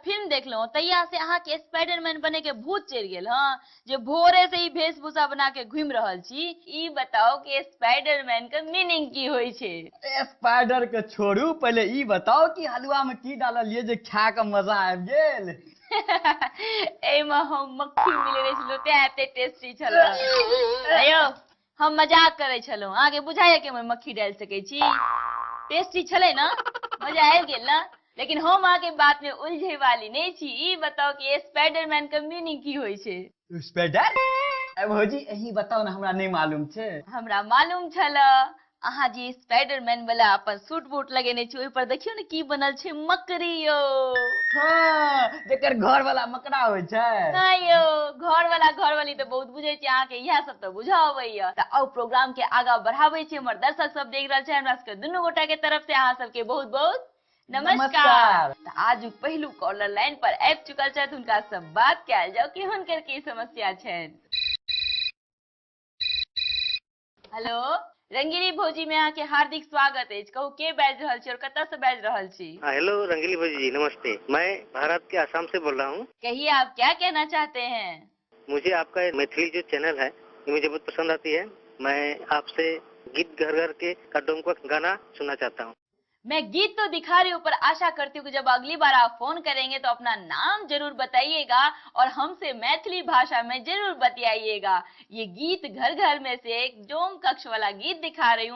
Film देखलो तैया से अहाँ के स्पाइडरमैन बने के भूत चढ़ गेल हाँ जे भोरे से ही वेशभूषा बना के घूम रहल छी। ई बताओ कि स्पाइडरमैन के मीनिंग की होय छे। स्पाइडर के छोड़ू, पहले ई बताओ कि हलवा में की डाललिए जे खा के मजा आबि गेल। एमे हम मक्खी मिलेने छलो ते एते टेस्टी छलो। अयो हम मजाक करे छलो, आगे बुझाइए कि मैं मक्खी डाल सके छी। टेस्टी छले ना, मजा आबि गेल ना। लेकिन हम आगे बात में उलझे वाली नहीं छी। ई बताओ कि स्पाइडरमैन के मीनिंग की होय छे। स्पाइडर भौजी यही बताओ ना, हमरा नहीं मालूम छे। हमरा मालूम छला। अहाँ जी स्पाइडरमैन वाला अपन सूट बूट लगेने छी, ओहि पर देखियो ने की बनल छे मकड़ी यो। हाँ, जेकर घर वाला मकड़ा होय छे। हाँ यो, घर वाली तो बहुत बुझे छी, अहाँ के इहा सब तो बुझा अबैया। त अब प्रोग्राम के आगा बढ़ाबै छी। हमर दर्शक सब देख रहल छै, हमरा सबके दुनू गोटा के तरफ से अहाँ सबके बहुत बहुत नमस्कार। त आज पहिलू कॉलर लाइन पर आबि चुकल छथि, हुनका सब बात कैल जाओ कि हुनकर की समस्या छनि। हेलो रंगीली भौजी में अहाँके हार्दिक स्वागत है। कहू के बाजि रहल छी और कतऽ से बाजि रहल छी। हेलो रंगीली भौजी जी, नमस्ते। मैं भारत के असम से बोल रहा हूँ। कहिए आप क्या कहना चाहते हैं। मुझे आपका मैथिली जो चैनल है ये मुझे बहुत पसंद आती है। मैं आपसे गीत घर घर के कदम का गाना सुनना चाहता हूँ। मैं गीत तो दिखा रही हूँ, पर आशा करती हूँ कि जब अगली बार आप फोन करेंगे तो अपना नाम जरूर बताइएगा और हमसे मैथिली भाषा में जरूर बतियाइएगा। ये गीत घर घर में से एक जोम कक्ष वाला गीत दिखा रही हूँ।